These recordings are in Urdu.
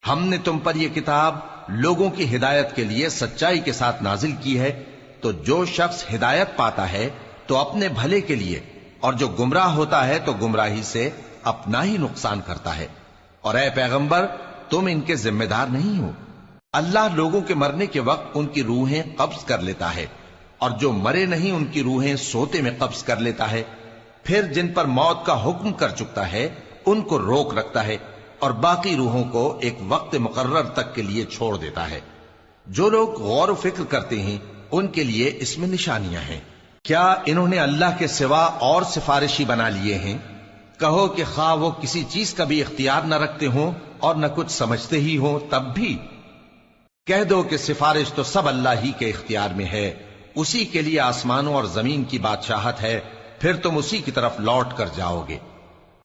ہم نے تم پر یہ کتاب لوگوں کی ہدایت کے لیے سچائی کے ساتھ نازل کی ہے، تو جو شخص ہدایت پاتا ہے تو اپنے بھلے کے لیے، اور جو گمراہ ہوتا ہے تو گمراہی سے اپنا ہی نقصان کرتا ہے۔ اور اے پیغمبر، تم ان کے ذمہ دار نہیں ہو۔ اللہ لوگوں کے مرنے کے وقت ان کی روحیں قبض کر لیتا ہے، اور جو مرے نہیں ان کی روحیں سوتے میں قبض کر لیتا ہے، پھر جن پر موت کا حکم کر چکتا ہے ان کو روک رکھتا ہے، اور باقی روحوں کو ایک وقت مقرر تک کے لیے چھوڑ دیتا ہے۔ جو لوگ غور و فکر کرتے ہیں ان کے لیے اس میں نشانیاں ہیں۔ کیا انہوں نے اللہ کے سوا اور سفارشی بنا لیے ہیں؟ کہو کہ خواہ وہ کسی چیز کا بھی اختیار نہ رکھتے ہوں اور نہ کچھ سمجھتے ہی ہوں تب بھی کہہ دو کہ سفارش تو سب اللہ ہی کے اختیار میں ہے، اسی کے لیے آسمانوں اور زمین کی بادشاہت ہے، پھر تم اسی کی طرف لوٹ کر جاؤ گے۔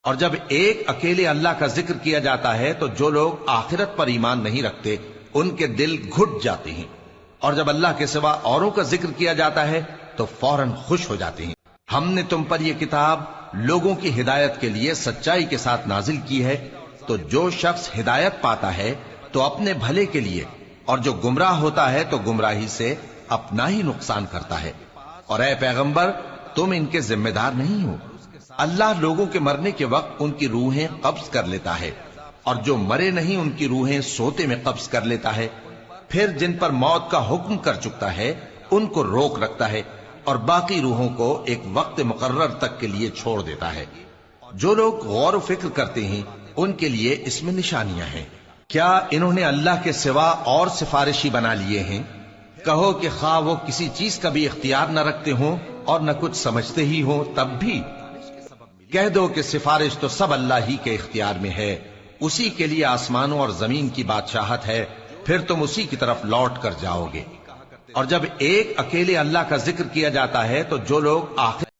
اور جب ایک اکیلے اللہ کا ذکر کیا جاتا ہے تو جو لوگ آخرت پر ایمان نہیں رکھتے ان کے دل گھٹ جاتے ہیں، اور جب اللہ کے سوا اوروں کا ذکر کیا جاتا ہے تو فوراً خوش ہو جاتے ہیں۔ ہم نے تم پر یہ کتاب لوگوں کی ہدایت کے لیے سچائی کے ساتھ نازل کی ہے، تو جو شخص ہدایت پاتا ہے تو اپنے بھلے کے لیے، اور جو گمراہ ہوتا ہے تو گمراہی سے اپنا ہی نقصان کرتا ہے۔ اور اے پیغمبر، تم ان کے ذمہ دار نہیں ہو۔ اللہ لوگوں کے مرنے کے وقت ان کی روحیں قبض کر لیتا ہے، اور جو مرے نہیں ان کی روحیں سوتے میں قبض کر لیتا ہے، پھر جن پر موت کا حکم کر چکتا ہے ان کو روک رکھتا ہے، اور باقی روحوں کو ایک وقت مقرر تک کے لیے چھوڑ دیتا ہے۔ جو لوگ غور و فکر کرتے ہیں ان کے لیے اس میں نشانیاں ہیں۔ کیا انہوں نے اللہ کے سوا اور سفارشی بنا لیے ہیں؟ کہو کہ خواہ وہ کسی چیز کا بھی اختیار نہ رکھتے ہوں اور نہ کچھ سمجھتے ہی ہوں تب بھی کہہ دو کہ سفارش تو سب اللہ ہی کے اختیار میں ہے، اسی کے لیے آسمانوں اور زمین کی بادشاہت ہے، پھر تم اسی کی طرف لوٹ کر جاؤ گے۔ اور جب ایک اکیلے اللہ کا ذکر کیا جاتا ہے تو جو لوگ آخر